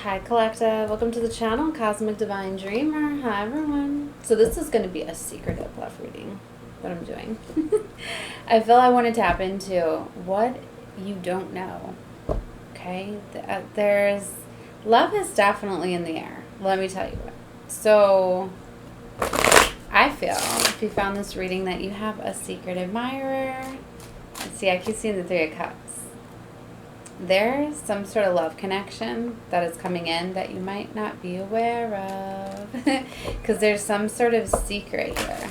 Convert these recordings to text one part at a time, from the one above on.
Hi Collective, welcome to the channel, Cosmic Divine Dreamer. Hi everyone. So this is going to be a secretive love reading, what I'm doing. I feel I want to tap into what you don't know, okay? There's, love is definitely in the air, let me tell you what. So, I feel, if you found this reading, that you have a secret admirer. Let's see, I keep seeing the Three of Cups. There's some sort of love connection that is coming in that you might not be aware of. Because there's some sort of secret here.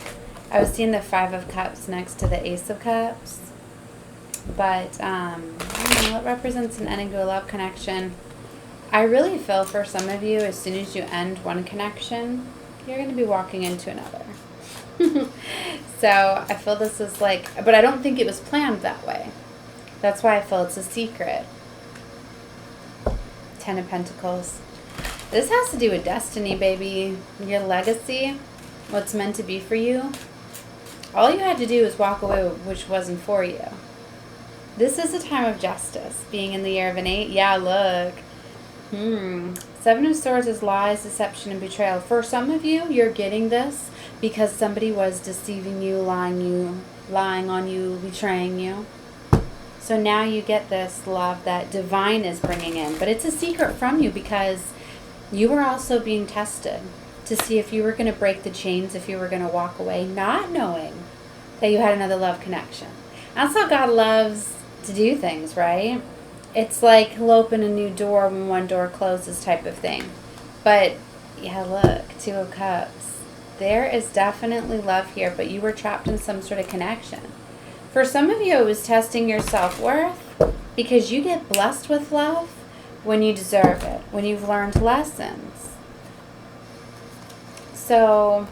I was seeing the Five of Cups next to the Ace of Cups. But, it represents an ending to a love connection. I really feel for some of you, as soon as you end one connection, you're going to be walking into another. So, I feel this is like, but I don't think it was planned that way. That's why I feel it's a secret. Ten of Pentacles. This has to do with destiny, baby. Your legacy. What's meant to be for you. All you had to do was walk away, which wasn't for you. This is a time of justice. Being in the year of an 8. Yeah, look. Seven of Swords is lies, deception, and betrayal. For some of you, you're getting this because somebody was deceiving you, lying on you, betraying you. So now you get this love that divine is bringing in. But it's a secret from you because you were also being tested to see if you were going to break the chains, if you were going to walk away, not knowing that you had another love connection. That's how God loves to do things, right? It's like he'll open a new door when one door closes type of thing. But, yeah, look, Two of Cups. There is definitely love here, but you were trapped in some sort of connection. For some of you, it was testing your self-worth because you get blessed with love when you deserve it, when you've learned lessons. So,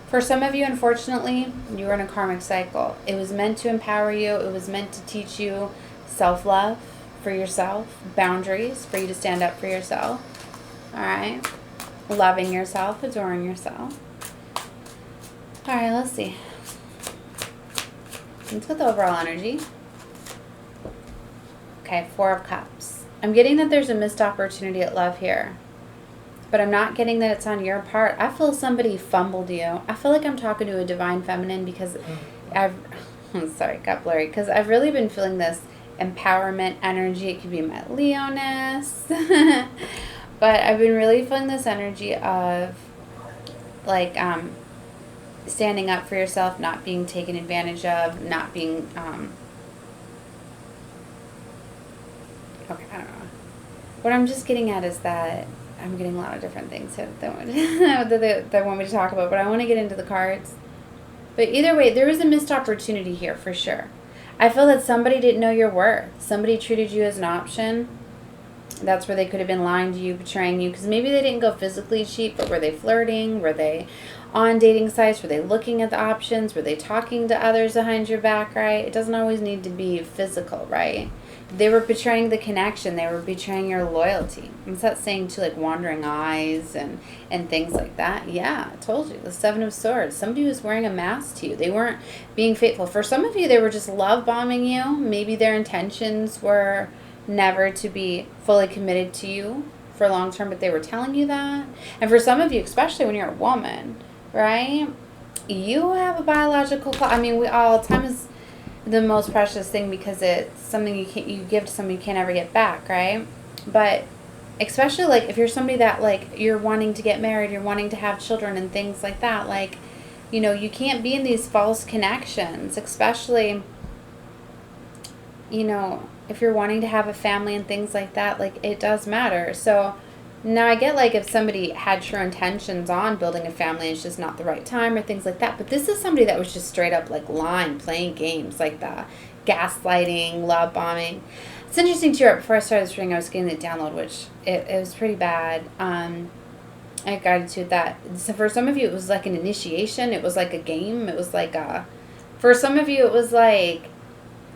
for some of you, unfortunately, you were in a karmic cycle. It was meant to empower you. It was meant to teach you self-love for yourself, boundaries for you to stand up for yourself. All right? Loving yourself, adoring yourself. All right, let's see. Let's get the overall energy. Okay, Four of Cups. I'm getting that there's a missed opportunity at love here. But I'm not getting that it's on your part. I feel somebody fumbled you. I feel like I'm talking to a divine feminine because got blurry. Because I've really been feeling this empowerment energy. It could be my Leoness. But I've been really feeling this energy of like, standing up for yourself, not being taken advantage of, not being, okay, I don't know. What I'm just getting at is that I'm getting a lot of different things that they want me to talk about, but I want to get into the cards. But either way, there is a missed opportunity here for sure. I feel that somebody didn't know your worth. Somebody treated you as an option. That's where they could have been lying to you, betraying you, because maybe they didn't go physically cheap, but were they flirting? Were they on dating sites? Were they looking at the options? Were they talking to others behind your back, right? It doesn't always need to be physical, right? They were betraying the connection. They were betraying your loyalty. What's that saying too, like wandering eyes and things like that? Yeah, I told you. The Seven of Swords. Somebody was wearing a mask to you. They weren't being faithful. For some of you, they were just love bombing you. Maybe their intentions were never to be fully committed to you for long term, but they were telling you that. And for some of you, especially when you're a woman, right? You have a biological clock. I mean, time is the most precious thing because it's something you give to somebody you can't ever get back, right? But especially like if you're somebody that like you're wanting to get married, you're wanting to have children and things like that, like, you can't be in these false connections, especially, if you're wanting to have a family and things like that, like it does matter. So now I get like if somebody had true intentions on building a family, it's just not the right time or things like that. But this is somebody that was just straight up like lying, playing games like that, gaslighting, love bombing. It's interesting too, right before I started this reading, I was getting the download, which it was pretty bad. I got into that. So for some of you, it was like an initiation. It was like a game. It was like for some of you, it was like,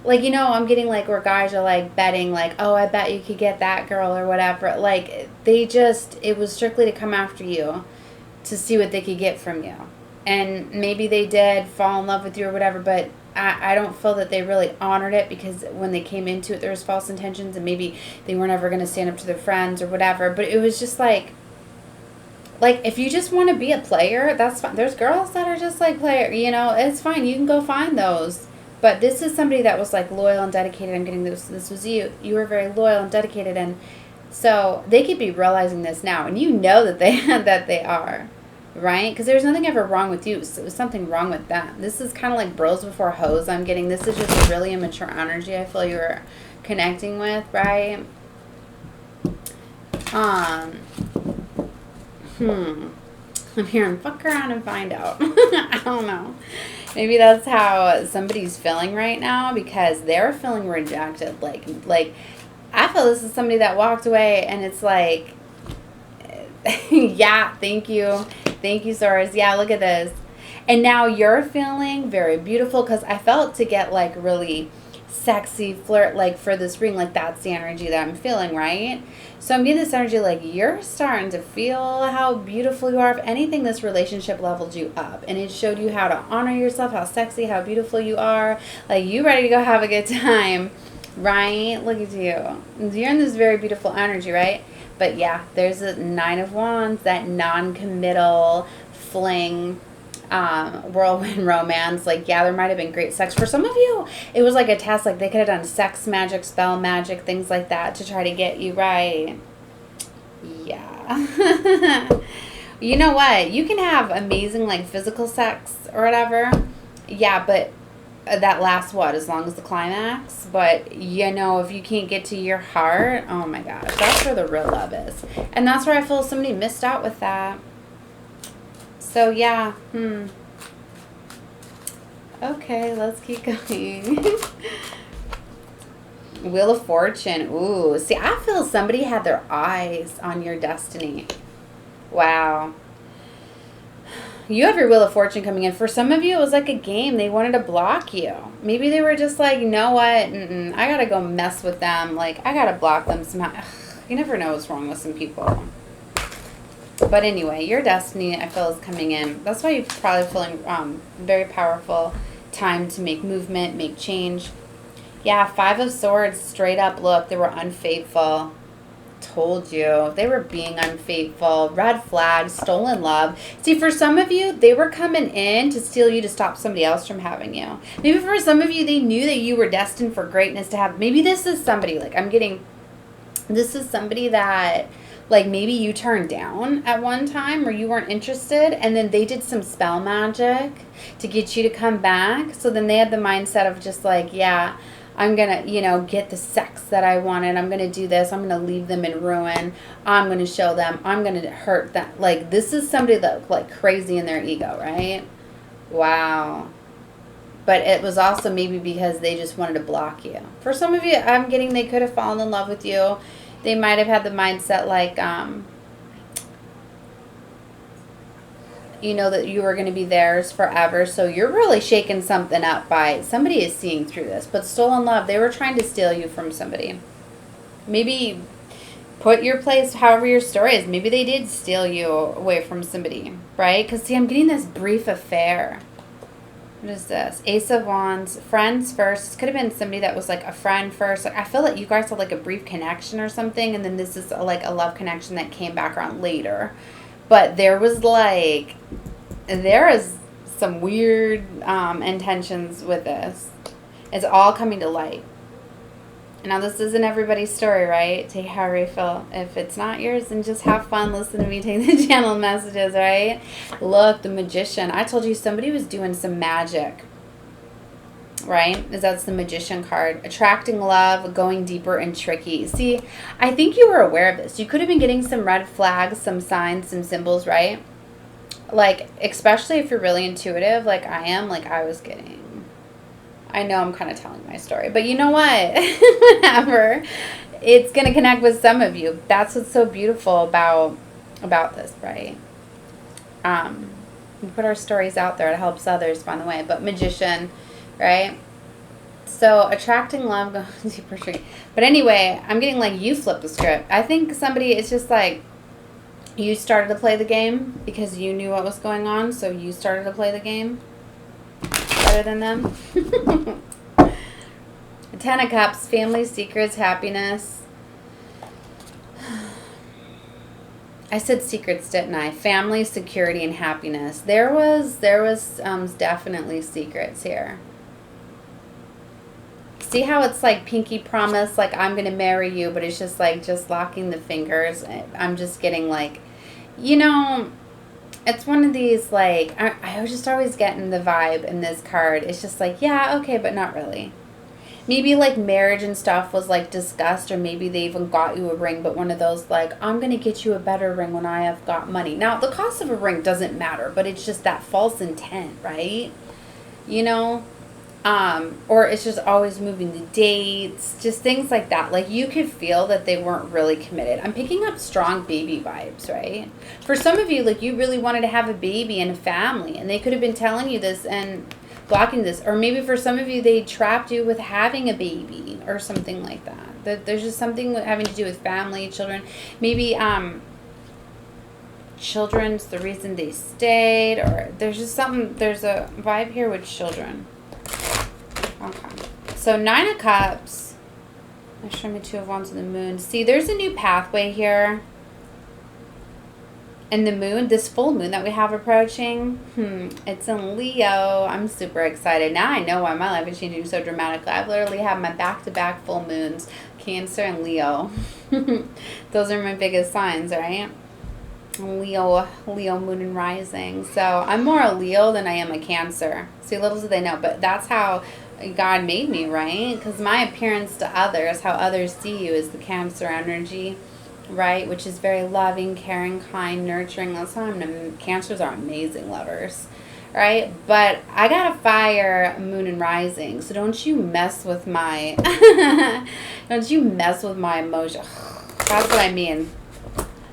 I'm getting like where guys are like betting like, oh, I bet you could get that girl or whatever. Like it was strictly to come after you to see what they could get from you. And maybe they did fall in love with you or whatever, but I don't feel that they really honored it, because when they came into it, there was false intentions, and maybe they weren't ever going to stand up to their friends or whatever. But it was just like if you just want to be a player, that's fine. There's girls that are just like player, you know, it's fine. You can go find those. But this is somebody that was like loyal and dedicated. I'm getting this. This was you. You were very loyal and dedicated, and so they could be realizing this now, and you know that they are, right? Because there's nothing ever wrong with you. So there's something wrong with them. This is kind of like bros before hoes. I'm getting this is just a really immature energy. I feel you were connecting with, right? I'm hearing fuck around and find out. I don't know. Maybe that's how somebody's feeling right now, because they're feeling rejected. Like I feel this is somebody that walked away, and it's like, yeah, thank you, Soros. Yeah, look at this. And now you're feeling very beautiful, because I felt to get like really sexy, flirt, like for this ring, like that's the energy that I'm feeling, right? So I'm getting this energy like you're starting to feel how beautiful you are. If anything, this relationship leveled you up, and it showed you how to honor yourself, how sexy, how beautiful you are. Like you ready to go have a good time, right? Look at you. You're in this very beautiful energy, right? But yeah, there's a 9 of Wands, that non-committal fling, whirlwind romance. Like, yeah, there might have been great sex. For some of you, it was like a test. Like, they could have done sex magic, spell magic, things like that to try to get you right. Yeah. You know what? You can have amazing, like, physical sex or whatever. Yeah, but that lasts, what, as long as the climax? But, you know, if you can't get to your heart, oh my gosh, that's where the real love is. And that's where I feel somebody missed out with that. So, yeah, Okay, let's keep going. Wheel of Fortune. Ooh, see, I feel somebody had their eyes on your destiny. Wow. You have your Wheel of Fortune coming in. For some of you, it was like a game. They wanted to block you. Maybe they were just like, you know what? I got to go mess with them. Like, I got to block them somehow. You never know what's wrong with some people. But anyway, your destiny, I feel, is coming in. That's why you're probably feeling very powerful. Time to make movement, make change. Yeah, 5 of Swords, straight up look. They were unfaithful. Told you. They were being unfaithful. Red flag, stolen love. See, for some of you, they were coming in to steal you to stop somebody else from having you. Maybe for some of you, they knew that you were destined for greatness to have. Maybe this is somebody, like I'm getting, this is somebody that, like maybe you turned down at one time or you weren't interested, and then they did some spell magic to get you to come back. So then they had the mindset of just like, yeah, I'm going to, you know, get the sex that I wanted. I'm going to do this. I'm going to leave them in ruin. I'm going to show them. I'm going to hurt them. Like, this is somebody that like crazy in their ego, right? Wow. But it was also maybe because they just wanted to block you. For some of you, I'm getting they could have fallen in love with you. They might have had the mindset like, you know, that you were going to be theirs forever. So you're really shaking something up by, somebody is seeing through this. But stolen love, they were trying to steal you from somebody. Maybe put your place, however your story is. Maybe they did steal you away from somebody, right? Because see, I'm getting this brief affair. What is this? Ace of Wands. Friends first. This could have been somebody that was like a friend first. Like, I feel like you guys had like a brief connection or something. And then this is like a love connection that came back around later. But there was like, there is some weird intentions with this. It's all coming to light. Now, this isn't everybody's story, right? Take however you feel. If it's not yours, then just have fun. Listen to me take the channel messages, right? Look, the Magician. I told you somebody was doing some magic, right? That's the Magician card. Attracting love, going deeper and tricky. See, I think you were aware of this. You could have been getting some red flags, some signs, some symbols, right? Like, especially if you're really intuitive, like I am, like I was getting. I know I'm kind of telling my story, but you know what? Whatever. It's going to connect with some of you. That's what's so beautiful about this, right? We put our stories out there. It helps others, by the way. But Magician, right? So attracting love, going deeper. But anyway, I'm getting like you flip the script. I think somebody, it's just like you started to play the game because you knew what was going on. So you started to play the game. But better than them. Ten of Cups, family, secrets, happiness. I said secrets, didn't I? Family, security, and happiness. There was definitely secrets here. See how it's like pinky promise, like I'm going to marry you, but it's just like just locking the fingers. I'm just getting like, you know, it's one of these like, I was just always getting the vibe in this card. It's just like, yeah, okay, but not really. Maybe like marriage and stuff was like discussed, or maybe they even got you a ring, but one of those like, I'm going to get you a better ring when I have got money. Now, the cost of a ring doesn't matter, but it's just that false intent, right? You know? Or it's just always moving the dates, just things like that. Like you could feel that they weren't really committed. I'm picking up strong baby vibes, right? For some of you, like you really wanted to have a baby and a family, and they could have been telling you this and blocking this. Or maybe for some of you, they trapped you with having a baby or something like that. There's just something having to do with family, children. Maybe, children's the reason they stayed, or there's just something, there's a vibe here with children. Okay. So 9 of Cups. Show me 2 of Wands and the Moon. See, there's a new pathway here. And the moon, this full moon that we have approaching, it's in Leo. I'm super excited. Now I know why my life is changing so dramatically. I've literally had my back-to-back full moons, Cancer and Leo. Those are my biggest signs, right? Leo, moon and rising. So I'm more a Leo than I am a Cancer. See, little do they know, but that's how God made me, right? Because my appearance to others, how others see you, is the Cancer energy, right? Which is very loving, caring, kind, nurturing. That's how Cancers are amazing lovers, right? But I got a fire moon and rising, so don't you mess with my emotion. That's what I mean.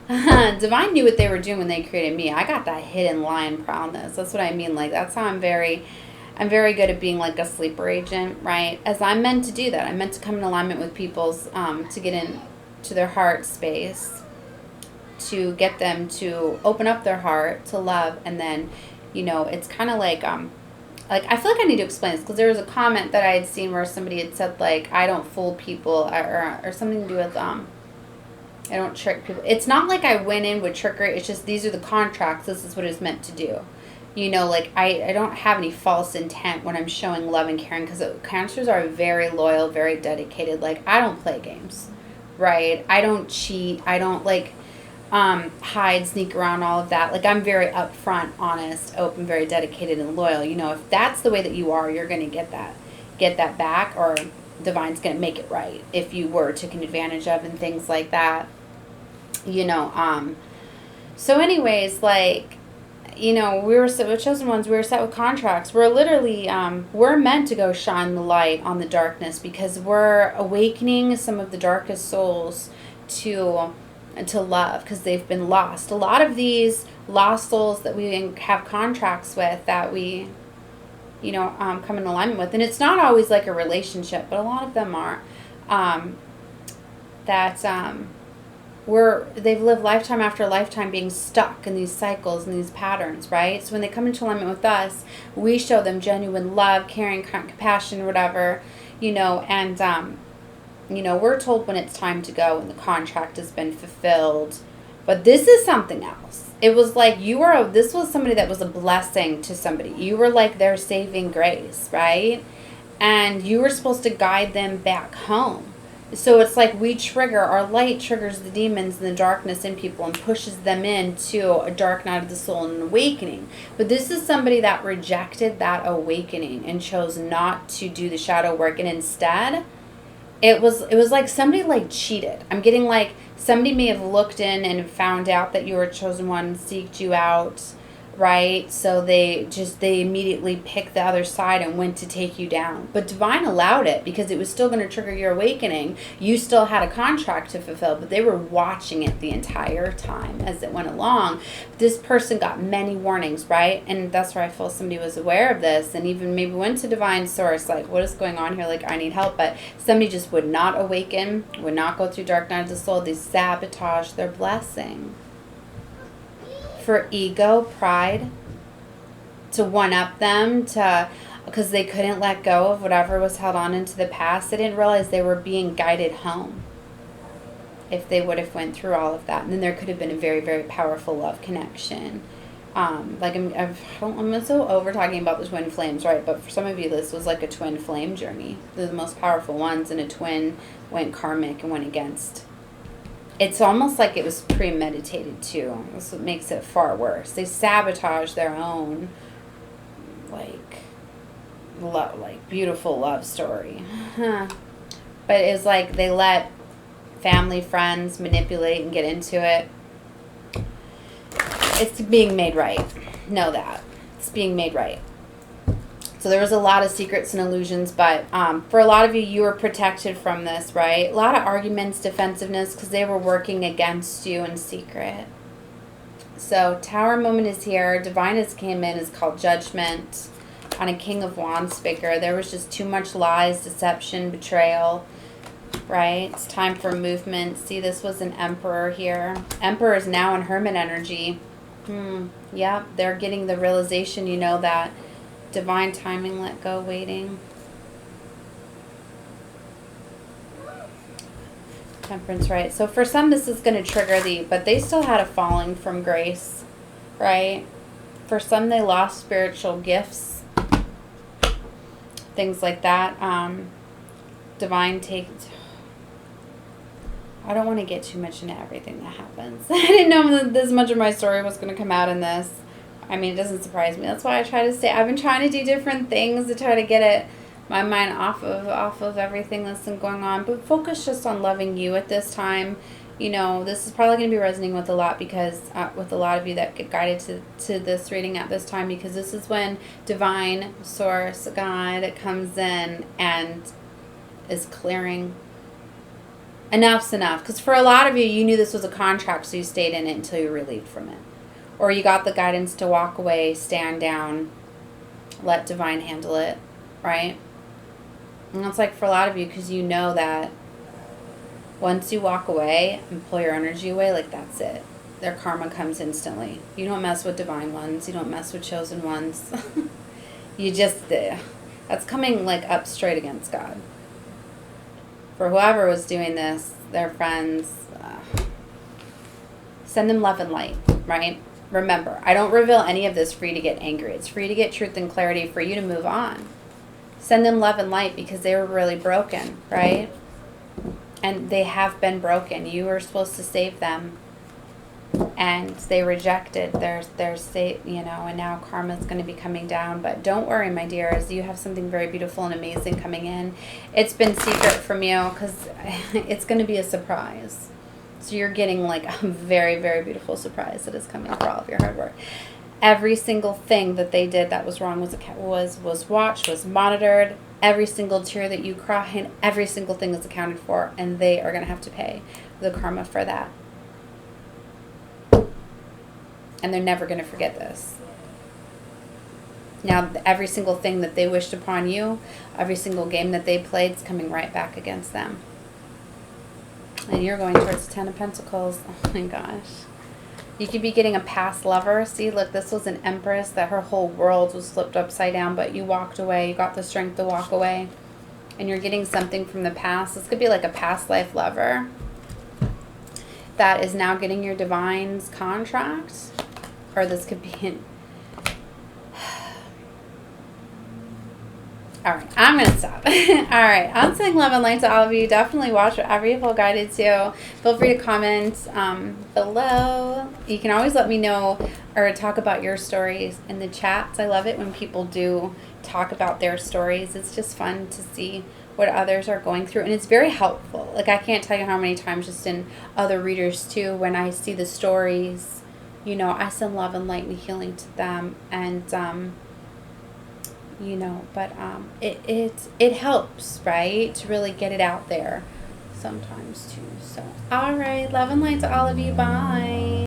Divine knew what they were doing when they created me. I got that hidden lion proudness. That's what I mean. Like that's how I'm very good at being like a sleeper agent, right? As I'm meant to do that. I'm meant to come in alignment with people's to get into their heart space, to get them to open up their heart to love, and then, you know, it's kind of like I feel like I need to explain this, because there was a comment that I had seen where somebody had said like I don't fool people, or something to do with I don't trick people. It's not like I went in with trickery. It's just these are the contracts. This is what it's meant to do. You know, like I don't have any false intent when I'm showing love and caring, because Cancers are very loyal, very dedicated. Like I don't play games, right? I don't cheat. I don't like hide, sneak around, all of that. Like I'm very upfront, honest, open, very dedicated and loyal. You know, if that's the way that you are, you're going to get that back, or Divine's going to make it right if you were taken advantage of and things like that. You know, so anyways, like, you know, we're chosen ones, we're set with contracts. We're literally, we're meant to go shine the light on the darkness, because we're awakening some of the darkest souls to love, because they've been lost. A lot of these lost souls that we have contracts with, that we, you know, come in alignment with, and it's not always like a relationship, but a lot of them are, they've lived lifetime after lifetime being stuck in these cycles and these patterns, right? So when they come into alignment with us, we show them genuine love, caring, compassion, whatever, you know, and, you know, we're told when it's time to go and the contract has been fulfilled. But this is something else. It was like this was somebody that was a blessing to somebody. You were like their saving grace, right? And you were supposed to guide them back home. So it's like our light triggers the demons and the darkness in people and pushes them into a dark night of the soul and an awakening. But this is somebody that rejected that awakening and chose not to do the shadow work, and instead it was like somebody like cheated. I'm getting like somebody may have looked in and found out that you were a chosen one, seeked you out, right? So they immediately picked the other side and went to take you down. But Divine allowed it, because it was still going to trigger your awakening. You still had a contract to fulfill, but they were watching it the entire time as it went along. This person got many warnings, right? And that's where I feel somebody was aware of this, and even maybe went to Divine Source, like, what is going on here? Like, I need help. But somebody just would not awaken, would not go through dark night of the soul. They sabotaged their blessing. For ego, pride, to one-up them, to because they couldn't let go of whatever was held on into the past. They didn't realize they were being guided home if they would have went through all of that. And then there could have been a very, very powerful love connection. Like I'm so over talking about the twin flames, right? But for some of you, this was like a twin flame journey. They're the most powerful ones, and a twin went karmic and went against. It's almost like it was premeditated too. That's what makes it far worse. They sabotage their own, like beautiful love story. But it's like they let family, friends manipulate and get into it. It's being made right. Know that. It's being made right. So there was a lot of secrets and illusions, but for a lot of you, you were protected from this, right? A lot of arguments, defensiveness, because they were working against you in secret. So Tower moment is here. Divine has came in. Is called Judgment on a King of Wands figure. There was just too much lies, deception, betrayal, right? It's time for movement. See, this was an Emperor here. Emperor is now in Hermit energy. Yeah, they're getting the realization, you know, that divine timing, let go, waiting. Temperance, right? So for some, this is going to trigger but they still had a falling from grace, right? For some, they lost spiritual gifts, things like that. Divine I don't want to get too much into everything that happens. I didn't know that this much of my story was going to come out in this. I mean, it doesn't surprise me. That's why I try to stay. I've been trying to do different things to try to get my mind off of everything that's been going on. But focus just on loving you at this time. You know, this is probably going to be resonating with a lot because with a lot of you that get guided to this reading at this time, because this is when divine source, God, comes in and is clearing. Enough's enough. Because for a lot of you, you knew this was a contract, so you stayed in it until you were relieved from it. Or you got the guidance to walk away, stand down, let divine handle it, right? And that's like for a lot of you, because you know that once you walk away and pull your energy away, like that's it. Their karma comes instantly. You don't mess with divine ones. You don't mess with chosen ones. You just, that's coming like up straight against God. For whoever was doing this, their friends, send them love and light, right? Remember, I don't reveal any of this for you to get angry. It's for you to get truth and clarity, for you to move on. Send them love and light because they were really broken, right? And they have been broken. You were supposed to save them. And they rejected their state, you know, and now karma's going to be coming down. But don't worry, my dears. You have something very beautiful and amazing coming in. It's been secret from you because it's going to be a surprise. So you're getting like a very, very beautiful surprise that is coming for all of your hard work. Every single thing that they did that was wrong was watched, was monitored. Every single tear that you cry and every single thing is accounted for, and they are going to have to pay the karma for that. And they're never going to forget this. Now, every single thing that they wished upon you, every single game that they played is coming right back against them. And you're going towards the Ten of Pentacles. Oh my gosh. You could be getting a past lover. See, look, this was an Empress that her whole world was flipped upside down, but you walked away. You got the strength to walk away. And you're getting something from the past. This could be like a past life lover that is now getting your divine's contract. Or this could be all right, I'm going to stop. All right, I'm sending love and light to all of you. Definitely watch whatever you feel guided to. Feel free to comment below. You can always let me know or talk about your stories in the chats. I love it when people do talk about their stories. It's just fun to see what others are going through, and it's very helpful. Like, I can't tell you how many times just in other readers too, when I see the stories, you know, I send love and light and healing to them, and you know, but it helps, right, to really get it out there sometimes too. So all right, love and light to all of you. Bye.